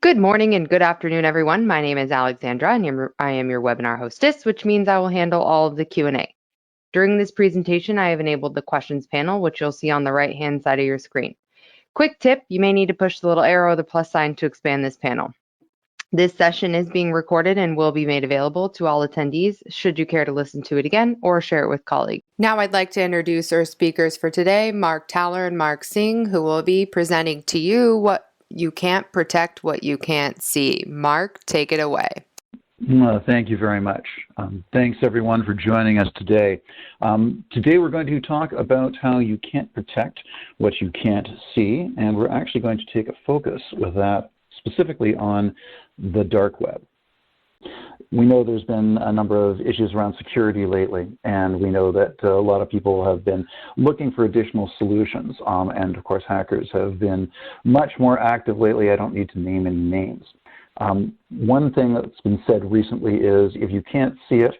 Good morning and good afternoon, everyone. My name is Alexandra, and I am your webinar hostess, which means I will handle all of the Q&A. During this presentation, I have enabled the questions panel, which you'll see on the right-hand side of your screen. Quick tip, you may need to push the little arrow or the plus sign to expand this panel. This session is being recorded and will be made available to all attendees should you care to listen to it again or share it with colleagues. Now I'd like to introduce our speakers for today, Mark Taller and Mark Singh, who will be presenting to you what you can't protect what you can't see. Mark, take it away. Thank you very much. Thanks everyone for joining us today. Today we're going to talk about how you can't protect what you can't see, and we're actually going to take a focus with that specifically on the dark web. We know there's been a number of issues around security lately, and we know that a lot of people have been looking for additional solutions, and of course hackers have been much more active lately. I don't need to name any names. One thing that's been said recently is if you can't see it,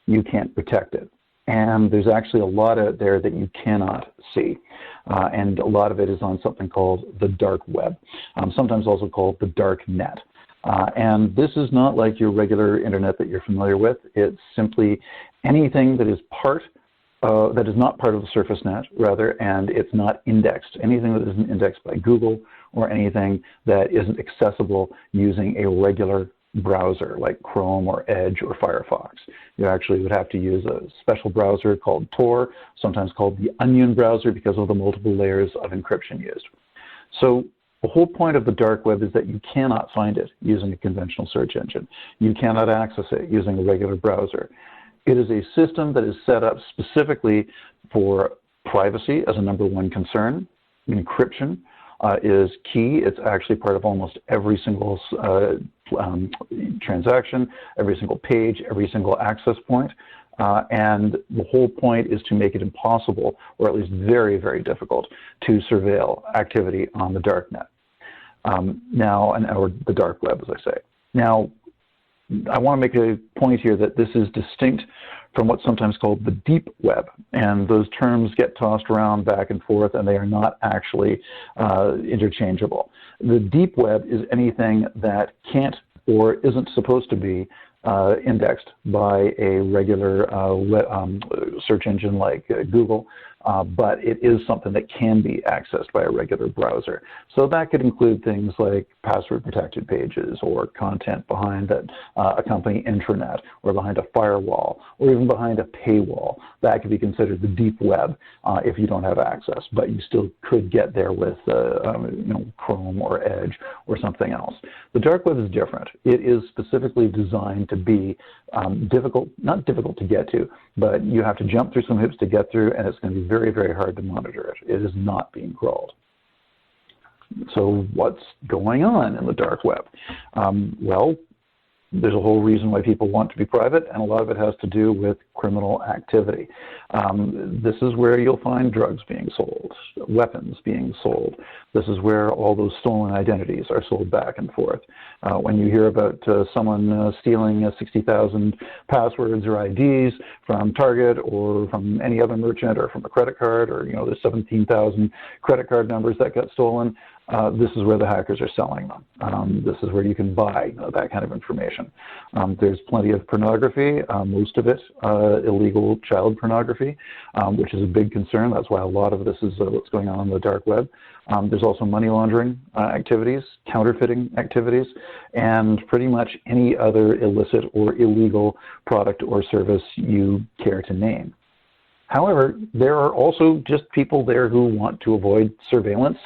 you can't protect it. And there's actually a lot out there that you cannot see. And a lot of it is on something called the dark web, sometimes also called the dark net. And this is not like your regular internet that you're familiar with. It's simply anything that is that is not part of the surface net, rather, and it's not indexed. Anything that isn't indexed by Google or anything that isn't accessible using a regular browser like Chrome or Edge or Firefox. You actually would have to use a special browser called Tor, sometimes called the Onion browser because of the multiple layers of encryption used. So the whole point of the dark web is that you cannot find it using a conventional search engine. You cannot access it using a regular browser. It is a system that is set up specifically for privacy as a #1 concern. Encryption is key. It's actually part of almost every single transaction, every single page, every single access point. And the whole point is to make it impossible, or at least very, very difficult, to surveil activity on the dark net. Or the dark web, as I say. Now, I want to make a point here that this is distinct from what's sometimes called the deep web, and those terms get tossed around back and forth, and they are not actually interchangeable. The deep web is anything that can't or isn't supposed to be indexed by a regular search engine like Google, but it is something that can be accessed by a regular browser. So that could include things like password-protected pages or content behind a company intranet or behind a firewall or even behind a paywall. That could be considered the deep web if you don't have access, but you still could get there with Chrome or Edge or something else. The dark web is different. It is specifically designed to be not difficult to get to, but you have to jump through some hoops to get through, and it's going to be very, very hard to monitor it. It is not being crawled. So what's going on in the dark web? Well, there's a whole reason why people want to be private, and a lot of it has to do with criminal activity. This is where you'll find drugs being sold, weapons being sold. This is where all those stolen identities are sold back and forth. When you hear about someone stealing 60,000 passwords or IDs from Target or from any other merchant or from a credit card, or there's 17,000 credit card numbers that got stolen, this is where the hackers are selling them. This is where you can buy that kind of information. There's plenty of pornography, most of it illegal child pornography, which is a big concern. That's why a lot of this is what's going on the dark web. There's also money laundering activities, counterfeiting activities, and pretty much any other illicit or illegal product or service you care to name. However, there are also just people there who want to avoid surveillance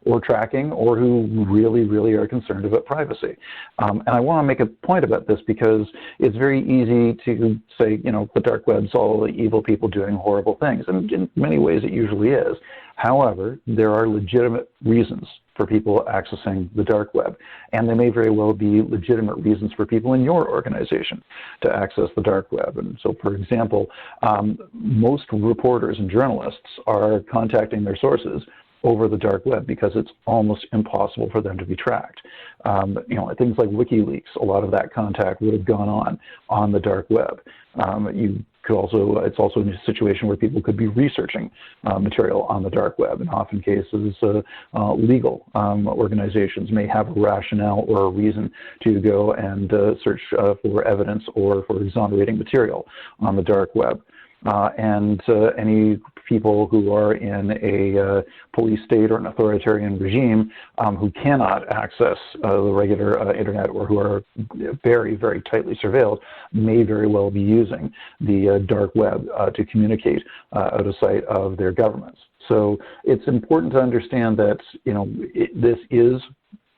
or tracking, or who really, really are concerned about privacy. And I want to make a point about this because it's very easy to say, the dark web's all the evil people doing horrible things, and in many ways it usually is. However, there are legitimate reasons for people accessing the dark web, and they may very well be legitimate reasons for people in your organization to access the dark web. And so, for example, most reporters and journalists are contacting their sources over the dark web because it's almost impossible for them to be tracked. Things like WikiLeaks, a lot of that contact would have gone on the dark web. You It's also a situation where people could be researching material on the dark web. In often cases, legal organizations may have a rationale or a reason to go and search for evidence or for exonerating material on the dark web. Any people who are in a police state or an authoritarian regime who cannot access the regular internet, or who are very, very tightly surveilled, may very well be using the dark web to communicate out of sight of their governments. So it's important to understand that, you know, this is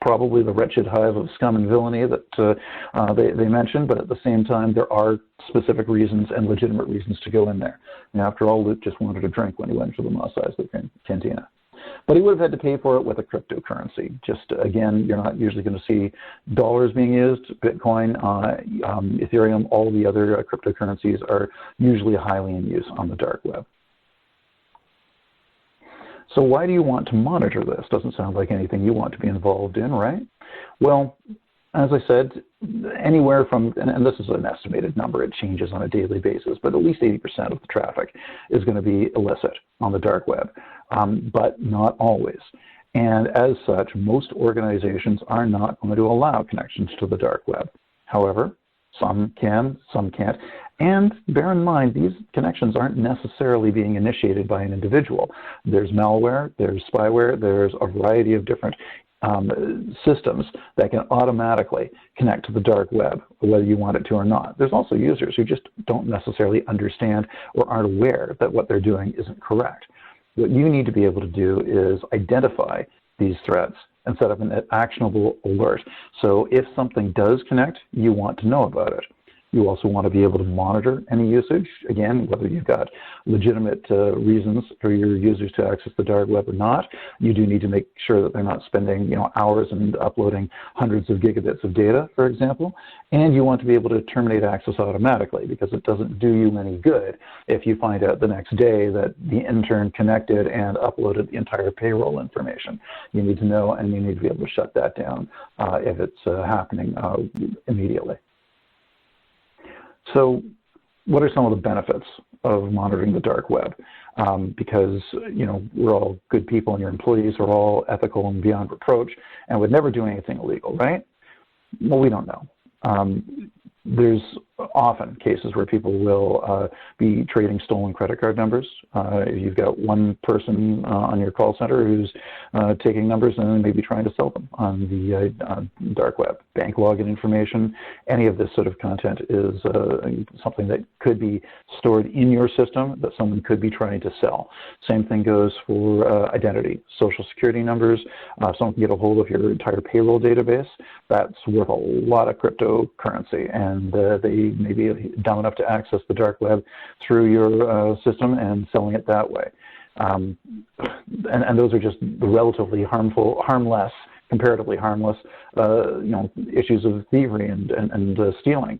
probably the wretched hive of scum and villainy that they mentioned, but at the same time, there are specific reasons and legitimate reasons to go in there. And after all, Luke just wanted a drink when he went to the Mos Eisley Cantina. But he would have had to pay for it with a cryptocurrency. Just, again, you're not usually going to see dollars being used. Bitcoin, Ethereum, all the other cryptocurrencies are usually highly in use on the dark web. So why do you want to monitor this? Doesn't sound like anything you want to be involved in, right? Well, as I said, anywhere from, and this is an estimated number, it changes on a daily basis, but at least 80% of the traffic is going to be illicit on the dark web, but not always. And as such, most organizations are not going to allow connections to the dark web. However, some can, some can't. And bear in mind, these connections aren't necessarily being initiated by an individual. There's malware, there's spyware, there's a variety of different systems that can automatically connect to the dark web, whether you want it to or not. There's also users who just don't necessarily understand or aren't aware that what they're doing isn't correct. What you need to be able to do is identify these threats and set up an actionable alert. So if something does connect, you want to know about it. You also want to be able to monitor any usage, again, whether you've got legitimate reasons for your users to access the dark web or not. You do need to make sure that they're not spending, you know, hours and uploading hundreds of gigabits of data, for example. And you want to be able to terminate access automatically, because it doesn't do you any good if you find out the next day that the intern connected and uploaded the entire payroll information. You need to know, and you need to be able to shut that down if it's happening immediately. So what are some of the benefits of monitoring the dark web? Because, you know, we're all good people and your employees are all ethical and beyond reproach and would never do anything illegal, right? Well, we don't know. There's often cases where people will be trading stolen credit card numbers. You've got one person on your call center who's taking numbers and maybe trying to sell them on the dark web. Bank login information, any of this sort of content is something that could be stored in your system that someone could be trying to sell. Same thing goes for identity, social security numbers. Someone can get a hold of your entire payroll database. That's worth a lot of cryptocurrency, and they may be dumb enough to access the dark web through your system and selling it that way. And those are just relatively harmless, comparatively harmless, you know, issues of thievery and stealing.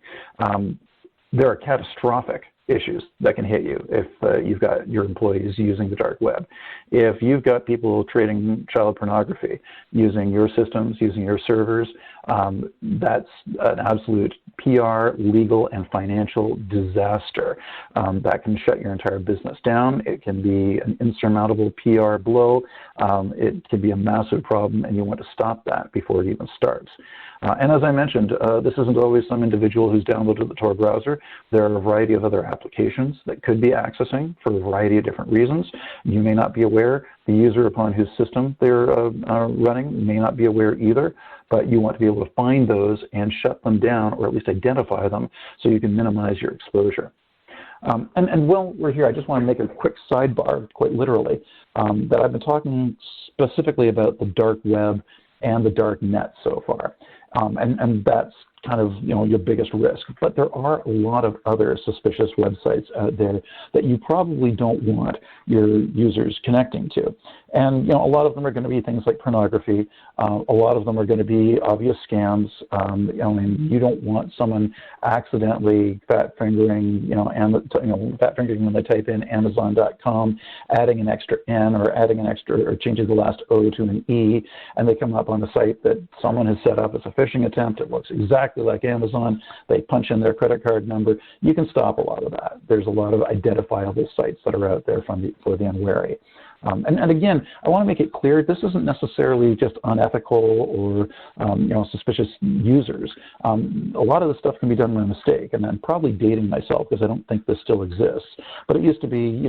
There are catastrophic issues that can hit you if you've got your employees using the dark web. If you've got people trading child pornography using your systems, using your servers, that's an absolute PR, legal, and financial disaster that can shut your entire business down. It can be an insurmountable PR blow. It can be a massive problem, and you want to stop that before it even starts. And as I mentioned, this isn't always some individual who's downloaded the Tor browser. There are a variety of other applications that could be accessing for a variety of different reasons. You may not be aware. The user upon whose system they're running may not be aware either, but you want to be able to find those and shut them down, or at least identify them, so you can minimize your exposure. And while we're here, I just want to make a quick sidebar, quite literally, that I've been talking specifically about the dark web and the dark net so far. And that's kind of, you know, your biggest risk. But there are a lot of other suspicious websites out there that you probably don't want your users connecting to. And, you know, a lot of them are going to be things like pornography. A lot of them are going to be obvious scams. You know, and you don't want someone accidentally fat fingering, fat fingering when they type in Amazon.com, adding an extra N or adding an extra, or changing the last O to an E, and they come up on a site that someone has set up as a phishing attempt. It looks exactly exactly like Amazon. They punch in their credit card number. You can stop a lot of that. There's a lot of identifiable sites that are out there for the unwary. And again, I want to make it clear, this isn't necessarily just unethical or suspicious users. A lot of this stuff can be done by mistake, and I'm probably dating myself because I don't think this still exists. But it used to be,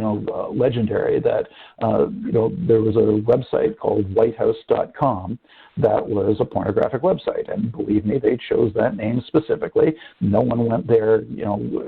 legendary that there was a website called whitehouse.com that was a pornographic website, and believe me, they chose that name specifically. No one went there,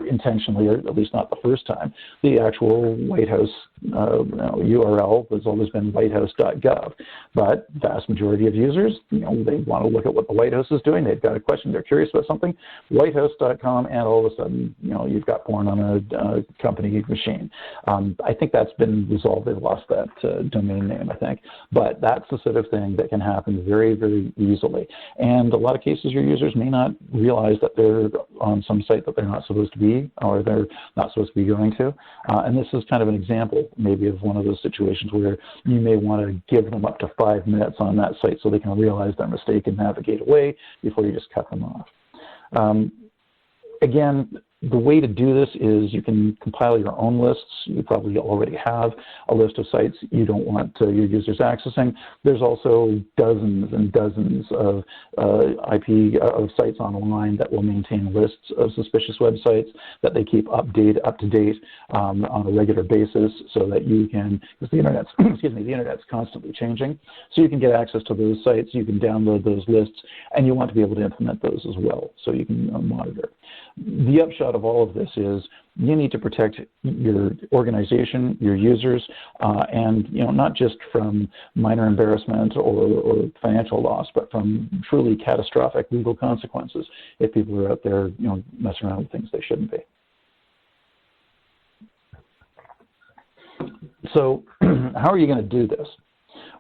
intentionally, or at least not the first time. The actual White House URL has always been whitehouse.gov, but vast majority of users, they want to look at what the White House is doing. They've got a question, they're curious about something, whitehouse.com, and all of a sudden, you've got porn on a company machine. I think that's been resolved. They've lost that domain name, I think, but that's the sort of thing that can happen very, very easily. And a lot of cases, your users may not realize that they're on some site that they're not supposed to be, or they're not supposed to be going to. And this is kind of an example, maybe, of one of those situations where you may want to give them up to 5 minutes on that site so they can realize their mistake and navigate away before you just cut them off. Again, the way to do this is you can compile your own lists. You probably already have a list of sites you don't want your users accessing. There's also dozens and dozens of sites online that will maintain lists of suspicious websites that they keep up to date on a regular basis, so that you can, because the internet's the internet's constantly changing, so you can get access to those sites. You can download those lists, and you want to be able to implement those as well, so you can monitor. The upshot of all of this is you need to protect your organization, your users, and not just from minor embarrassment or financial loss, but from truly catastrophic legal consequences if people are out there messing around with things they shouldn't be. So how are you going to do this?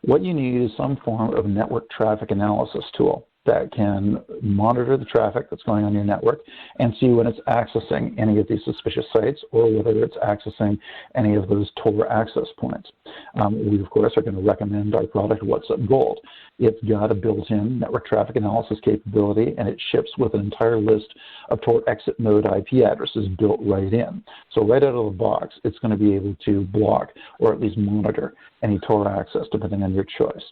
What you need is some form of network traffic analysis tool that can monitor the traffic that's going on your network and see when it's accessing any of these suspicious sites, or whether it's accessing any of those Tor access points. We, of course, are going to recommend our product, WhatsUp Gold. It's got a built-in network traffic analysis capability, and it ships with an entire list of Tor exit node IP addresses built right in. So right out of the box, it's going to be able to block or at least monitor any Tor access, depending on your choice.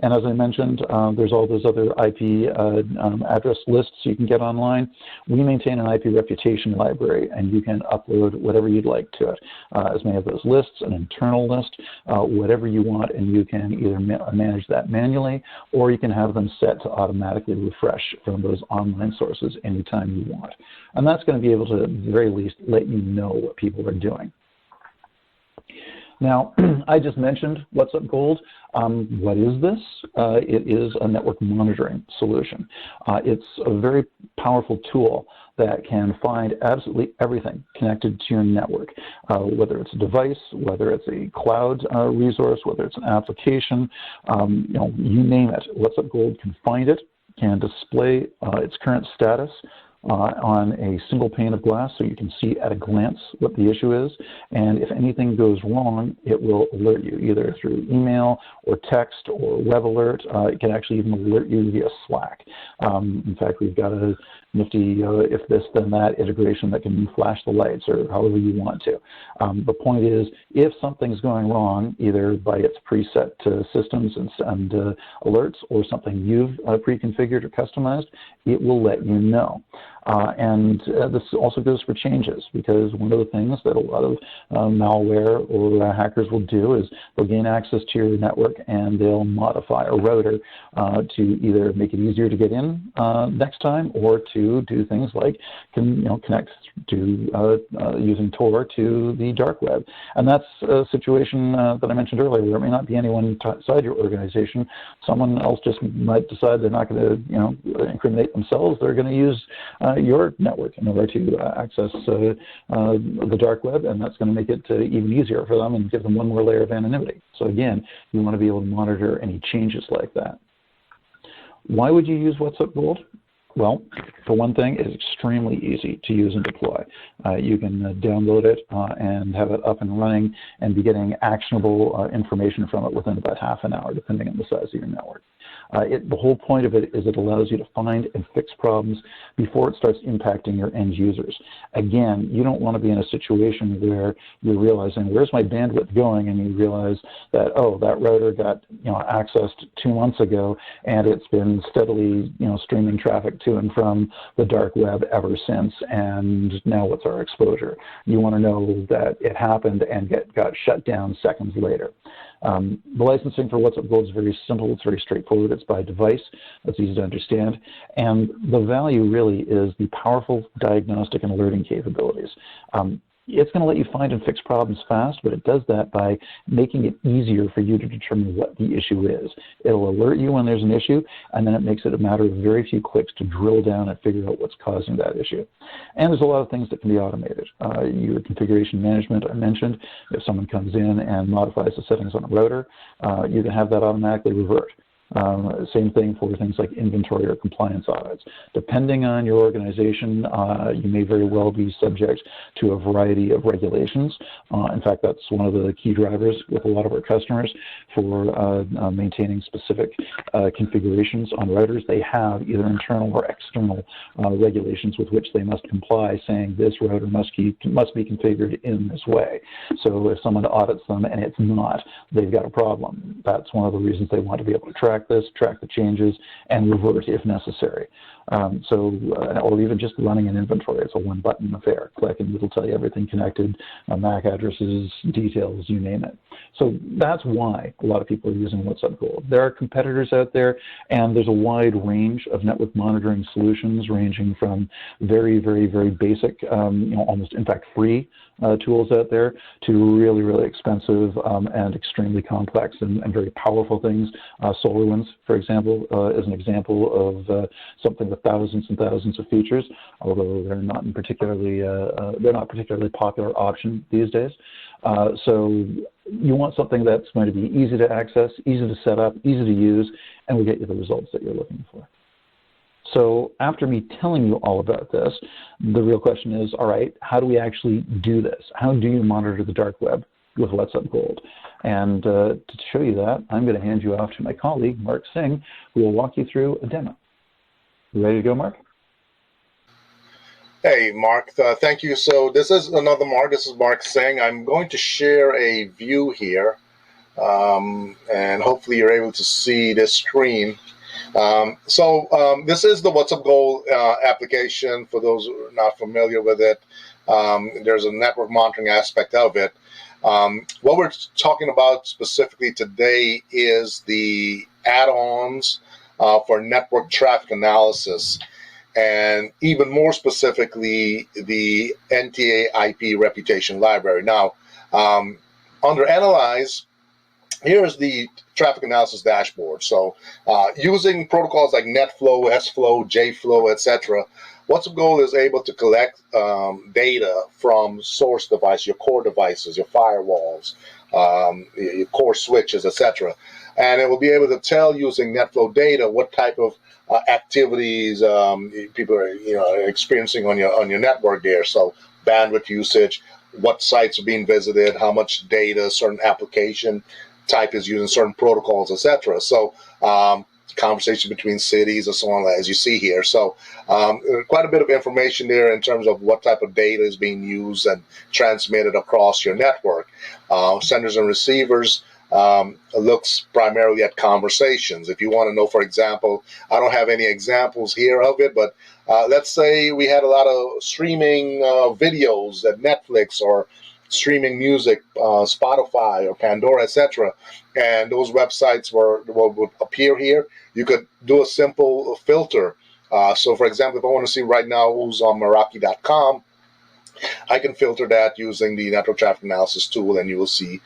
And as I mentioned, there's all those other IP address lists you can get online. We maintain an IP reputation library, and you can upload whatever you'd like to it. As many of those lists, an internal list, whatever you want, and you can either manage that manually, or you can have them set to automatically refresh from those online sources anytime you want. And that's going to be able to, at the very least, let you know what people are doing. Now, I just mentioned WhatsUp Gold. What is this? It is a network monitoring solution. It's a very powerful tool that can find absolutely everything connected to your network, whether it's a device, whether it's a cloud resource, whether it's an application, you name it. WhatsUp Gold can find it, can display its current status on a single pane of glass, so you can see at a glance what the issue is. And if anything goes wrong, it will alert you either through email or text or web alert. It can actually even alert you via Slack. In fact, we've got a nifty if this then that integration that can flash the lights or however you want to. The point is, if something's going wrong, either by its preset systems and alerts, or something you've pre-configured or customized, it will let you know. This also goes for changes, because one of the things that a lot of malware or hackers will do is they'll gain access to your network and they'll modify a router to either make it easier to get in next time, or to do things like connect to using Tor to the dark web. And that's a situation that I mentioned earlier, where it may not be anyone inside your organization. Someone else just might decide they're not going to incriminate themselves. They're going to use your network in order to access the dark web, and that's going to make it even easier for them and give them one more layer of anonymity. So again, you want to be able to monitor any changes like that. Why would you use WhatsUp Gold? Well, for one thing, it's extremely easy to use and deploy. You can download it and have it up and running and be getting actionable information from it within about half an hour, depending on the size of your network. The whole point of it is it allows you to find and fix problems before it starts impacting your end users. Again, you don't want to be in a situation where you're realizing, where's my bandwidth going? And you realize that, oh, that router got accessed 2 months ago, and it's been steadily streaming traffic to and from the dark web ever since, and now what's our exposure? You want to know that it happened and got shut down seconds later. The licensing for WhatsUp Gold is very simple. It's very straightforward. It's by device. It's easy to understand. And the value really is the powerful diagnostic and alerting capabilities. It's going to let you find and fix problems fast, but it does that by making it easier for you to determine what the issue is. It'll alert you when there's an issue, and then it makes it a matter of very few clicks to drill down and figure out what's causing that issue. And there's a lot of things that can be automated. Your configuration management, I mentioned. If someone comes in and modifies the settings on a router, you can have that automatically revert. Same thing for things like inventory or compliance audits. Depending on your organization, you may very well be subject to a variety of regulations. In fact, that's one of the key drivers with a lot of our customers for maintaining specific configurations on routers. They have either internal or external regulations with which they must comply, saying this router must be configured in this way. So if someone audits them and it's not, they've got a problem. That's one of the reasons they want to be able to track this, track the changes, and revert if necessary. Or even just running an inventory. It's a one-button affair. Click and it'll tell you everything connected, MAC addresses, details, you name it. So that's why a lot of people are using WhatsUp Gold. There are competitors out there, and there's a wide range of network monitoring solutions, ranging from very, very, very basic, almost in fact free tools out there, to really, really expensive and extremely complex and very powerful things. SolarWinds, for example, is an example of something with thousands and thousands of features, although they're not particularly popular option these days. So you want something that's going to be easy to access, easy to set up, easy to use, and will get you the results that you're looking for. So after me telling you all about this, the real question is, all right, how do we actually do this? How do you monitor the dark web with WhatsUp Gold? And to show you that, I'm going to hand you off to my colleague, Mark Singh, who will walk you through a demo. You ready to go, Mark? Hey, Mark. Thank you. So this is another Mark. This is Mark Singh. I'm going to share a view here, and hopefully you're able to see this screen. This is the WhatsUp Gold application. For those who are not familiar with it, there's a network monitoring aspect of it. What we're talking about specifically today is the add-ons for network traffic analysis, and even more specifically, the NTA IP reputation library. Now, under Analyze, here's the traffic analysis dashboard. So using protocols like NetFlow, SFlow, JFlow, etc., WhatsUp Gold is able to collect data from source devices, your core devices, your firewalls, your core switches, etc. And it will be able to tell, using NetFlow data, what type of activities people are experiencing on your network there. So bandwidth usage, what sites are being visited, how much data certain application type is using, certain protocols, etc. So conversation between cities and so on, as you see here. So quite a bit of information there in terms of what type of data is being used and transmitted across your network. Senders and receivers looks primarily at conversations. If you want to know, for example, I don't have any examples here of it, but let's say we had a lot of streaming videos at Netflix, or streaming music, Spotify or Pandora, etc., and those websites would appear here. You could do a simple filter. So, for example, if I want to see right now who's on Meraki.com, I can filter that using the network traffic analysis tool, and you will see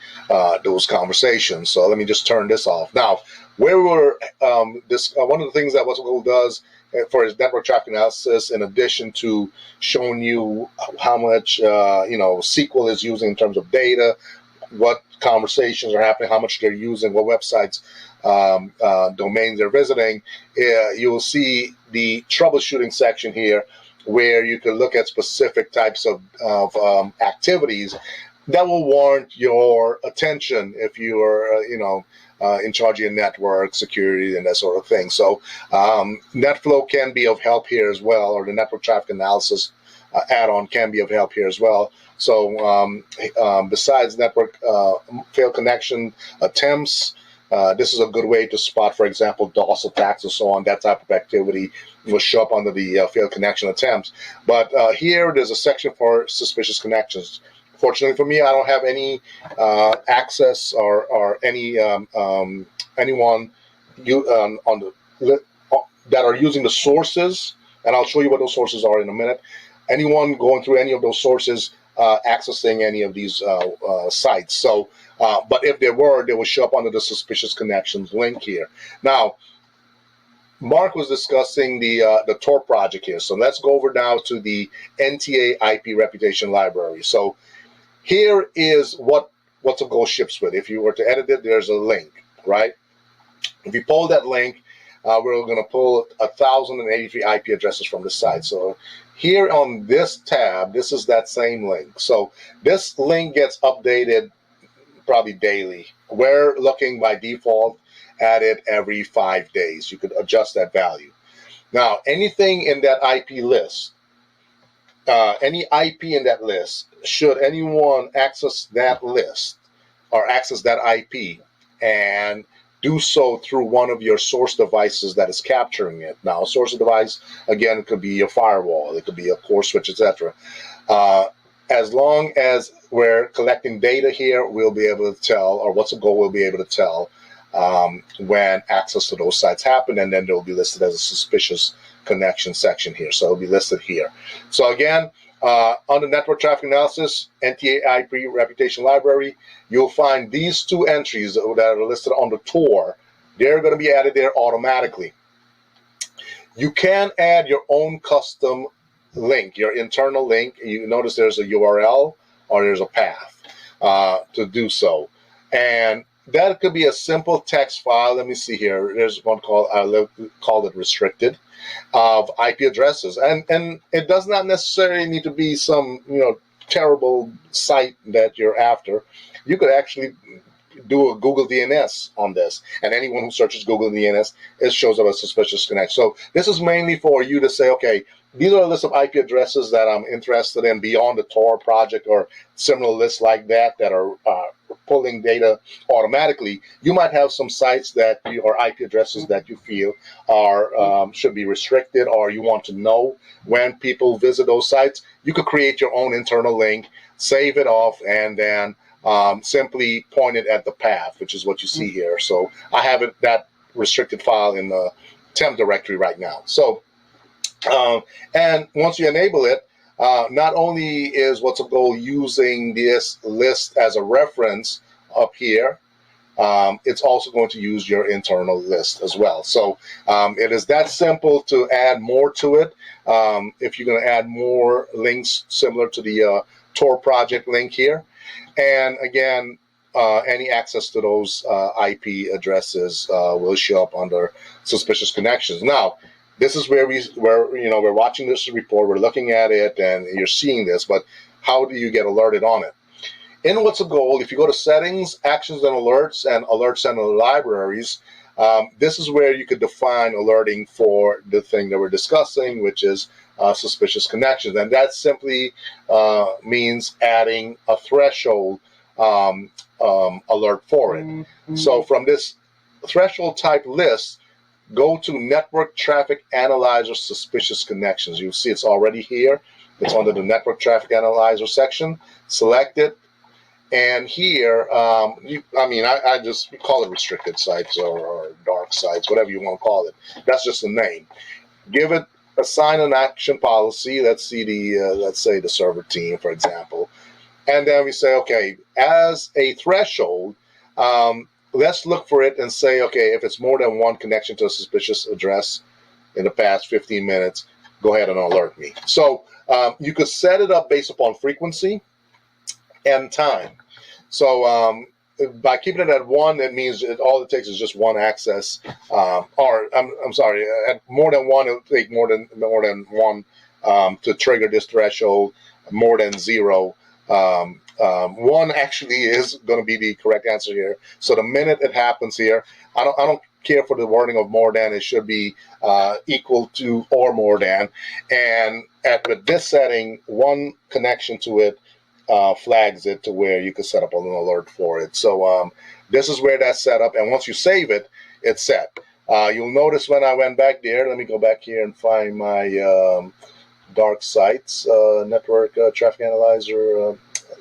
those conversations. So let me just turn this off. Now, where we were, one of the things that WhatsUp Gold does for its network traffic analysis, in addition to showing you how much SQL is using in terms of data, what conversations are happening, how much they're using, what websites, domains they're visiting, you will see the troubleshooting section here, where you can look at specific types of activities that will warrant your attention if you are, in charge of your network security and that sort of thing. So NetFlow can be of help here as well, or the network traffic analysis add-on can be of help here as well. So besides network failed connection attempts, this is a good way to spot, for example, DOS attacks and so on. That type of activity will show up under the failed connection attempts. But here, there's a section for suspicious connections. Fortunately for me, I don't have any access or any anyone on the that are using the sources, and I'll show you what those sources are in a minute. Anyone going through any of those sources accessing any of these sites. So, but if there were, they would show up under the suspicious connections link here. Now, Mark was discussing the Tor project here. So let's go over now to the NTA IP reputation library. So here is what WhatsUp ships with. If you were to edit it, there's a link, right? If you pull that link, we're going to pull 1,083 IP addresses from the site. So here on this tab, this is that same link. So this link gets updated probably daily. We're looking by default at it every 5 days. You could adjust that value. Now, anything in that IP list, any IP in that list, should anyone access that list or access that IP and do so through one of your source devices that is capturing it. Now, a source device, again, it could be a firewall, it could be a core switch, etc. As long as we're collecting data here, we'll be able to tell, or WhatsUp will be able to tell when access to those sites happen, and then they'll be listed as a suspicious connection section here. So it'll be listed here. So again, under network traffic analysis, NTA IP reputation library, you'll find these two entries that are listed on the Tor. They're going to be added there automatically. You can add your own custom link, your internal link. You notice there's a URL or there's a path to do so. And that could be a simple text file. Let me see here. There's one called, I call it restricted, of IP addresses. And it does not necessarily need to be some, terrible site that you're after. You could actually do a Google DNS on this, and anyone who searches Google DNS, it shows up as suspicious connection. So this is mainly for you to say, okay, these are a list of IP addresses that I'm interested in beyond the Tor project or similar lists like that are pulling data automatically. You might have some sites that or IP addresses that you feel are should be restricted, or you want to know when people visit those sites. You could create your own internal link, save it off, and then simply point it at the path, which is what you see here. So I have that restricted file in the temp directory right now. So and once you enable it, not only is WhatsUp using this list as a reference up here, it's also going to use your internal list as well. So it is that simple to add more to it. If you're going to add more links similar to the Tor project link here. And again, any access to those IP addresses will show up under suspicious connections. Now, this is where we're watching this report, we're looking at it, and you're seeing this. But how do you get alerted on it? In WhatsUp, if you go to Settings, Actions and Alerts, and Alert Center Libraries, this is where you could define alerting for the thing that we're discussing, which is suspicious connections, and that simply means adding a threshold alert for it. Mm-hmm. So from this threshold type list, go to Network Traffic Analyzer Suspicious Connections. You'll see it's already here. It's under the Network Traffic Analyzer section. Select it, and here, I just call it restricted sites or dark sites, whatever you want to call it. That's just the name. Give it, assign an action policy. Let's say the server team, for example. And then we say, okay, as a threshold, let's look for it and say, okay, if it's more than one connection to a suspicious address in the past 15 minutes, go ahead and alert me. So you could set it up based upon frequency and time. So by keeping it at one, that means all it takes is just one access. Or I'm sorry, at more than one, it'll take more than one to trigger this threshold. More than zero, One actually is going to be the correct answer here. So the minute it happens here, I don't care for the wording of more than. It should be equal to or more than. And with this setting, one connection to it flags it to where you can set up an alert for it. So this is where that's set up. And once you save it, it's set. You'll notice when I went back there, let me go back here and find my dark sites network traffic analyzer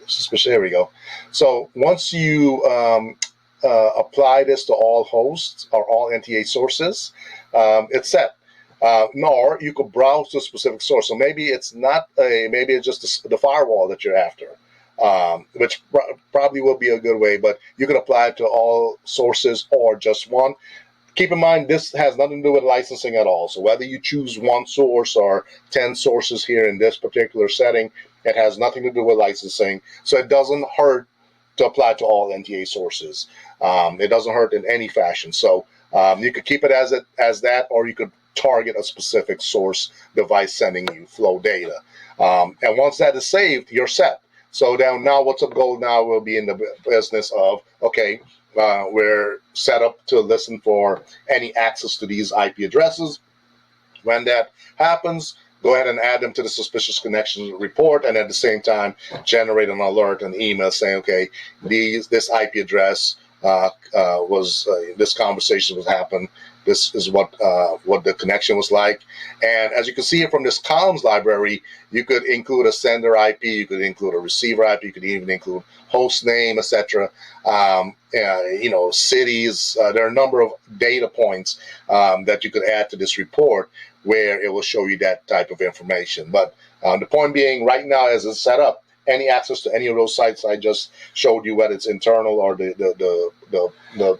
suspicion. There we go. So once you apply this to all hosts or all NTA sources, it's set. Nor you could browse to a specific source. So maybe it's not maybe it's just the firewall that you're after, which probably will be a good way. But you can apply it to all sources or just one. Keep in mind, this has nothing to do with licensing at all. So whether you choose one source or 10 sources here in this particular setting, it has nothing to do with licensing. So it doesn't hurt to apply to all NTA sources. It doesn't hurt in any fashion. So you could keep it as that, or you could target a specific source device sending you flow data. And once that is saved, you're set. So now WhatsUp Gold now will be in the business of, okay, we're set up to listen for any access to these IP addresses. When that happens, go ahead and add them to the suspicious connection report, and at the same time generate an alert, an email saying, okay, this IP address this conversation was happened. This is what the connection was like. And as you can see from this columns library, you could include a sender IP, you could include a receiver IP, you could even include host name, etc. Cities. There are a number of data points that you could add to this report where it will show you that type of information. But the point being, right now as it's set up, any access to any of those sites I just showed you, whether it's internal or the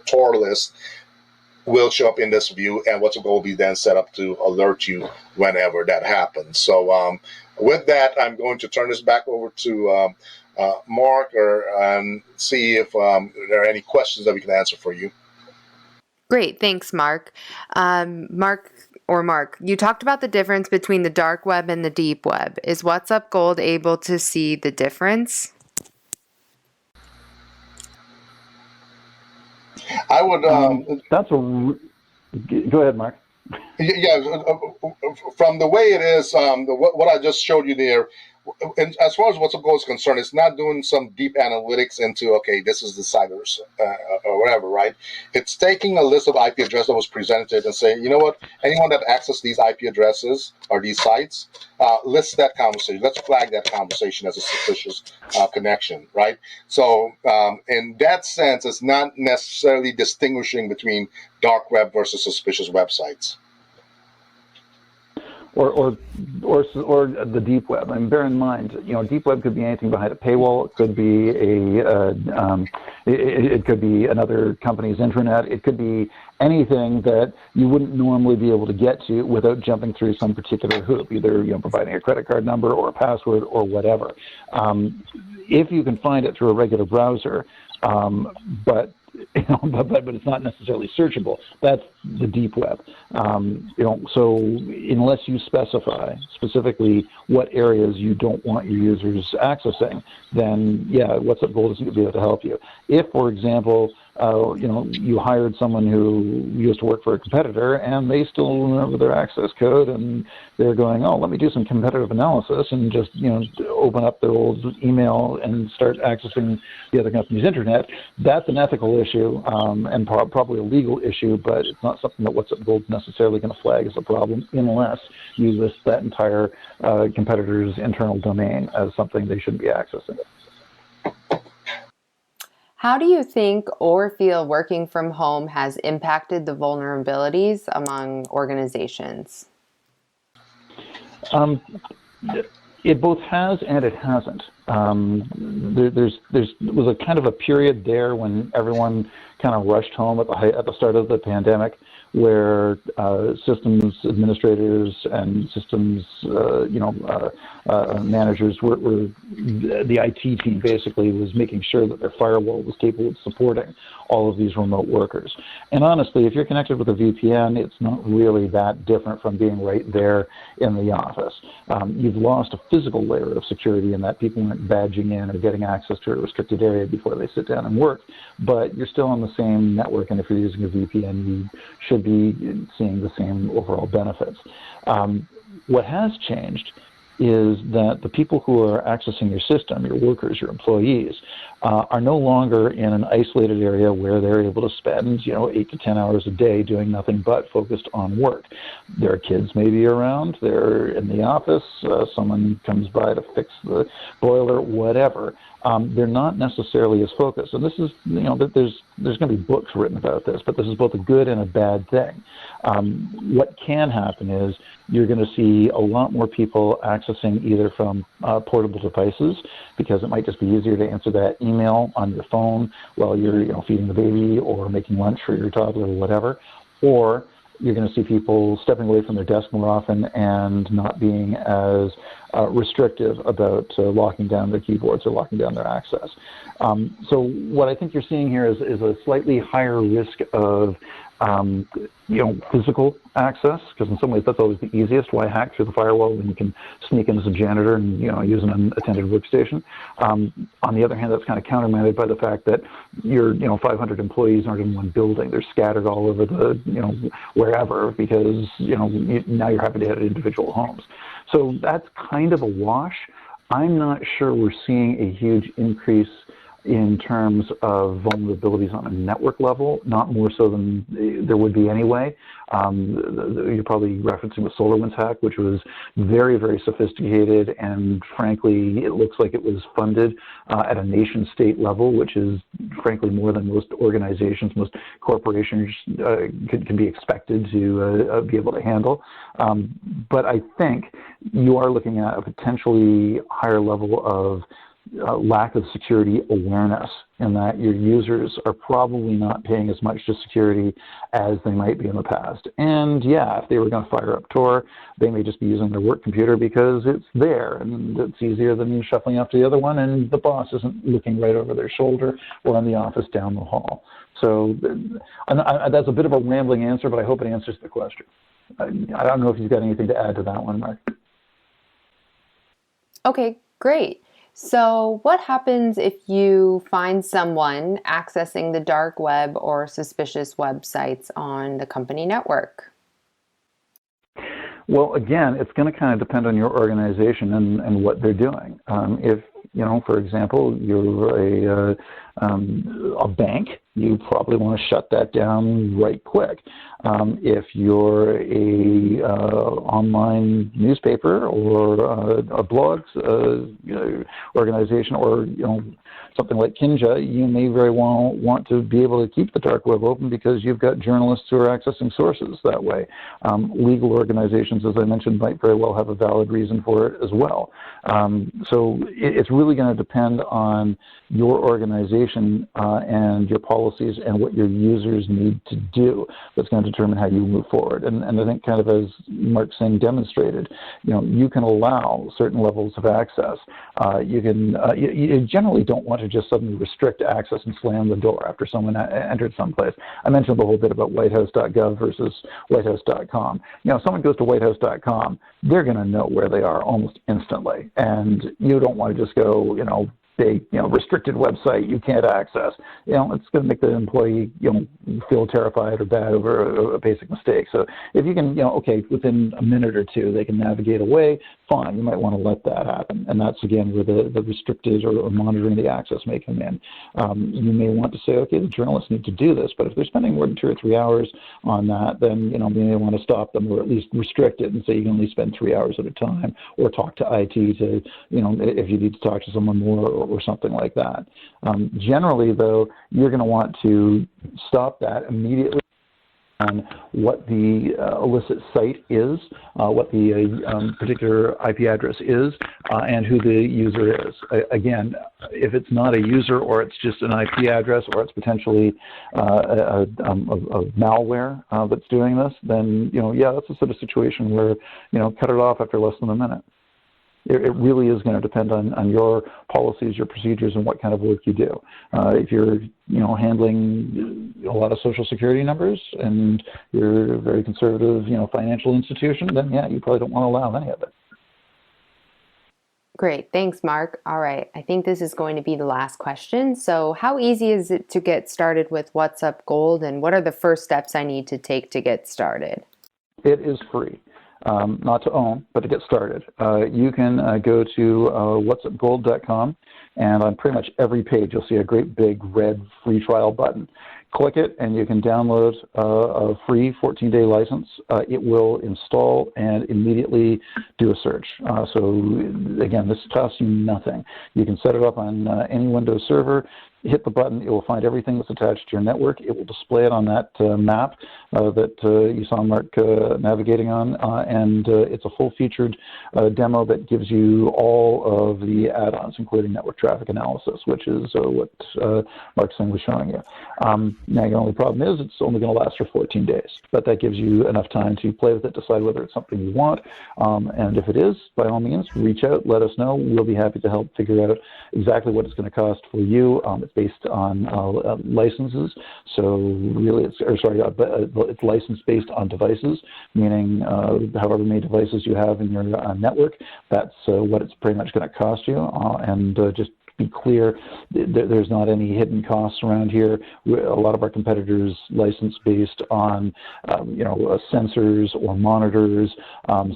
Tor list, will show up in this view, and WhatsUp will be then set up to alert you whenever that happens. So with that, I'm going to turn this back over to Mark and see if there are any questions that we can answer for you. Great, thanks, Mark. Mark, you talked about the difference between the dark web and the deep web. Is WhatsUp Gold able to see the difference? I would. Go ahead, Mark. Yeah, from the way it is, what I just showed you there, and as far as WhatsUp Go is concerned, it's not doing some deep analytics into, okay, this is the site or whatever, right? It's taking a list of IP addresses that was presented and saying, you know what, anyone that accesses these IP addresses or these sites, list that conversation. Let's flag that conversation as a suspicious connection, right? So in that sense, it's not necessarily distinguishing between dark web versus suspicious websites. Or the deep web. I mean, bear in mind, deep web could be anything behind a paywall. It could be it could be another company's intranet. It could be anything that you wouldn't normally be able to get to without jumping through some particular hoop, either providing a credit card number or a password or whatever. If you can find it through a regular browser, but it's not necessarily searchable. That's the deep web. So unless you specify specifically what areas you don't want your users accessing, then yeah, WhatsUp Gold isn't going to be able to help you. If, for example, you hired someone who used to work for a competitor and they still remember their access code and they're going, oh, let me do some competitive analysis and just, open up their old email and start accessing the other company's internet, that's an ethical issue and probably a legal issue, but it's not something that WhatsUp Gold's necessarily going to flag as a problem unless you list that entire competitor's internal domain as something they shouldn't be accessing. How do you think or feel working from home has impacted the vulnerabilities among organizations? It both has and it hasn't. There was a kind of a period there when everyone kind of rushed home at the start of the pandemic, where systems administrators and systems managers were the IT team basically was making sure that their firewall was capable of supporting all of these remote workers. And honestly, if you're connected with a VPN, it's not really that different from being right there in the office. You've lost a physical layer of security in that people aren't badging in or getting access to a restricted area before they sit down and work, but you're still on the same network, and if you're using a VPN, you should be seeing the same overall benefits. What has changed is that the people who are accessing your system, your workers, your employees, are no longer in an isolated area where they're able to spend, 8 to 10 hours a day doing nothing but focused on work. Their kids may be around, they're in the office, someone comes by to fix the boiler, whatever. They're not necessarily as focused. And this is, there's going to be books written about this, but this is both a good and a bad thing. What can happen is you're going to see a lot more people accessing either from portable devices, because it might just be easier to answer that email on your phone while you're feeding the baby or making lunch for your toddler or whatever, or you're going to see people stepping away from their desk more often and not being as restrictive about locking down their keyboards or locking down their access. So what I think you're seeing here is a slightly higher risk of physical access, because in some ways that's always the easiest. Why hack through the firewall when you can sneak in as a janitor and use an unattended workstation? On the other hand, that's kind of countermanded by the fact that your 500 employees aren't in one building; they're scattered all over the wherever, because now you're having to hit individual homes. So that's kind of a wash. I'm not sure we're seeing a huge increase in terms of vulnerabilities on a network level, not more so than there would be anyway. You're probably referencing the SolarWinds hack, which was very, very sophisticated, and frankly, it looks like it was funded at a nation-state level, which is frankly more than most organizations, most corporations can be expected to be able to handle. But I think you are looking at a potentially higher level of lack of security awareness, in that your users are probably not paying as much to security as they might be in the past. And yeah, if they were going to fire up Tor, they may just be using their work computer because it's there and it's easier than shuffling up to the other one, and the boss isn't looking right over their shoulder or in the office down the hall. So that's a bit of a rambling answer, but I hope it answers the question. I don't know if you've got anything to add to that one, Mark. Okay, great. So what happens if you find someone accessing the dark web or suspicious websites on the company network? Well, again, it's going to kind of depend on your organization and what they're doing. If, for example, you're a bank, you probably want to shut that down right quick. If you're a online newspaper or a blog organization, or something like Kinja, you may very well want to be able to keep the dark web open because you've got journalists who are accessing sources that way. Legal organizations, as I mentioned, might very well have a valid reason for it as well. So it's really going to depend on your organization and your policies and what your users need to do. That's going to determine how you move forward. And I think, kind of as Mark Singh demonstrated, you can allow certain levels of access. You generally don't want to just suddenly restrict access and slam the door after someone entered someplace. I mentioned the whole bit about whitehouse.gov versus whitehouse.com. If someone goes to whitehouse.com, they're going to know where they are almost instantly. And you don't want to just go, big, restricted website you can't access. It's going to make the employee, feel terrified or bad over a basic mistake. So if you can, within a minute or two, they can navigate away, fine, you might want to let that happen. And that's, again, where the restricted or monitoring the access may come in. You may want to say, okay, the journalists need to do this, but if they're spending more than 2 or 3 hours on that, then, you may want to stop them, or at least restrict it and say you can only spend 3 hours at a time, or talk to IT to, if you need to talk to someone more, or something like that. Generally, though, you're going to want to stop that immediately. on what the illicit site is, what the particular IP address is, and who the user is. Again, if it's not a user or it's just an IP address or it's potentially a malware that's doing this, then, yeah, that's the sort of situation where, cut it off after less than a minute. It really is going to depend on your policies, your procedures, and what kind of work you do. If you're, handling a lot of social security numbers and you're a very conservative, financial institution, then yeah, you probably don't want to allow any of it. Great. Thanks, Mark. All right. I think this is going to be the last question. So how easy is it to get started with WhatsUp Gold, and what are the first steps I need to take to get started? It is free. Not to own, but to get started. You can go to whatsupgold.com, and on pretty much every page you'll see a great big red free trial button. Click it and you can download a free 14-day license. It will install and immediately do a search. So again, this costs you nothing. You can set it up on any Windows server, hit the button, it will find everything that's attached to your network. It will display it on that map that you saw Mark navigating on, and it's a full-featured demo that gives you all of the add-ons, including network traffic analysis, which is what Mark's thing was showing you. Now, the only problem is it's only going to last for 14 days, but that gives you enough time to play with it, decide whether it's something you want, and if it is, by all means, reach out, let us know. We'll be happy to help figure out exactly what it's going to cost for you. It's based on licenses, so really it's license based on devices, meaning however many devices you have in your network, that's what it's pretty much going to cost you, and just be clear, there's not any hidden costs around here. A lot of our competitors license based on, sensors or monitors.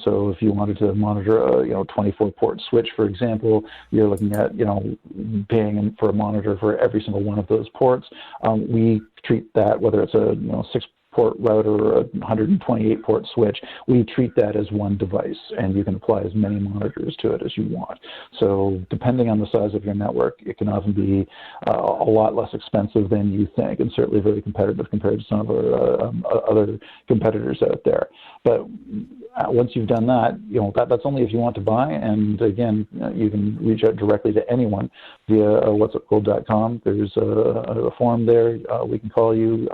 So if you wanted to monitor a, 24-port switch, for example, you're looking at, paying for a monitor for every single one of those ports. We treat that, whether it's a, 6-port router or a 128-port switch, we treat that as one device, and you can apply as many monitors to it as you want. So depending on the size of your network, it can often be a lot less expensive than you think, and certainly very competitive compared to some of our other competitors out there. But once you've done that, that's only if you want to buy, and again, you can reach out directly to anyone via whatsupgold.com. There's a form there. We can call you.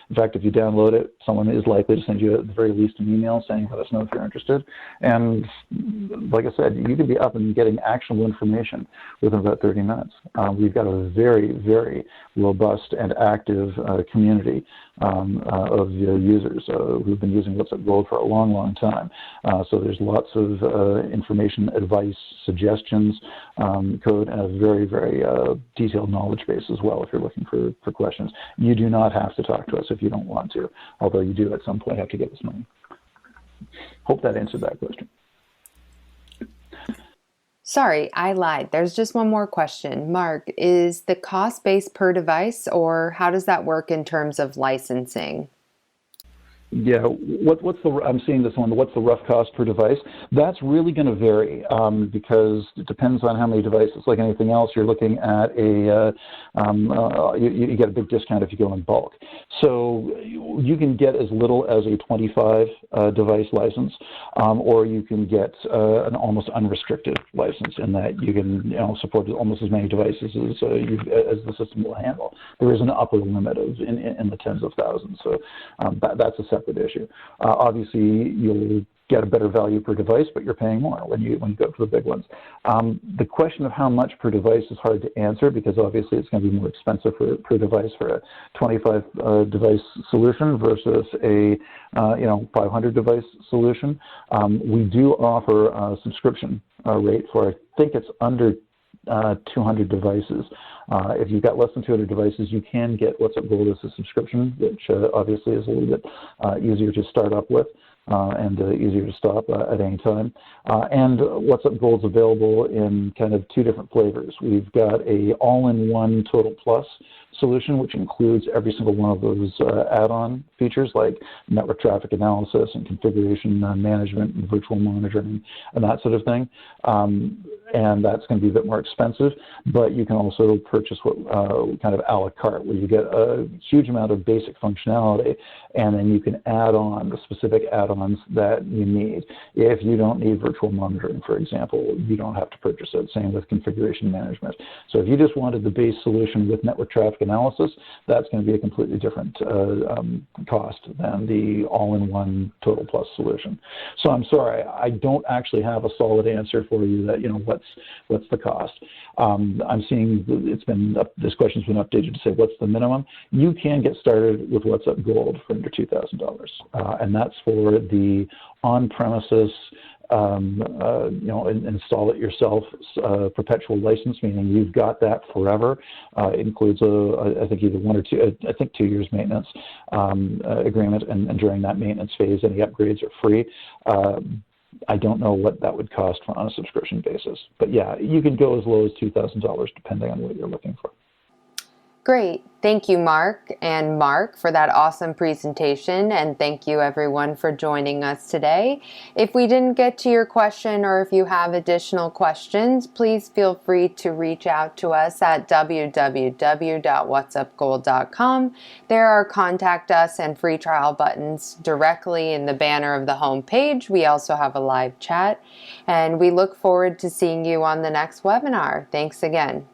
In fact, if you download it, someone is likely to send you at the very least an email saying, let us know if you're interested. And like I said, you can be up and getting actionable information within about 30 minutes. We've got a very, very robust and active community of users who've been using WhatsUp Gold for a long, long time. So there's lots of information, advice, suggestions, code, and a very, very detailed knowledge base as well if you're looking for questions. You do not have to talk to us if you don't want to, although you do at some point have to give us money. Hope that answered that question. Sorry, I lied. There's just one more question. Mark, is the cost based per device, or how does that work in terms of licensing? Yeah, I'm seeing this one, what's the rough cost per device? That's really going to vary because it depends on how many devices. Like anything else, you're looking at you get a big discount if you go in bulk. So you can get as little as a 25 device license, or you can get an almost unrestricted license in that you can support almost as many devices as the system will handle. There is an upper limit of in the tens of thousands, so that's a separate issue. Obviously, you'll get a better value per device, but you're paying more when you go for the big ones. The question of how much per device is hard to answer because obviously it's going to be more expensive per device for a 25 device solution versus a 500 device solution. We do offer a subscription rate for, I think it's under 200 devices. If you've got less than 200 devices, you can get WhatsUp Gold as a subscription, which obviously is a little bit easier to start up with and easier to stop at any time. And WhatsUp Gold's available in kind of two different flavors. We've got a all-in-one Total Plus solution, which includes every single one of those add-on features like network traffic analysis and configuration management and virtual monitoring and that sort of thing. And that's going to be a bit more expensive, but you can also purchase what kind of a la carte, where you get a huge amount of basic functionality, and then you can add on the specific add-ons that you need. If you don't need virtual monitoring, for example, you don't have to purchase it. Same with configuration management. So if you just wanted the base solution with network traffic analysis, that's going to be a completely different cost than the all-in-one Total Plus solution. So I'm sorry, I don't actually have a solid answer for you that, what's the cost. I'm seeing this question's been updated to say what's the minimum. You can get started with WhatsUp Gold for under $2,000, and that's for the on-premises install it yourself perpetual license, meaning you've got that forever. It includes I think either 1 or 2, I think 2 years maintenance agreement, and during that maintenance phase, any upgrades are free. I don't know what that would cost on a subscription basis, but yeah, you could go as low as $2,000 depending on what you're looking for. Great. Thank you, Mark and Mark, for that awesome presentation. And thank you, everyone, for joining us today. If we didn't get to your question, or if you have additional questions, please feel free to reach out to us at www.whatsupgold.com. There are contact us and free trial buttons directly in the banner of the home page. We also have a live chat, and we look forward to seeing you on the next webinar. Thanks again.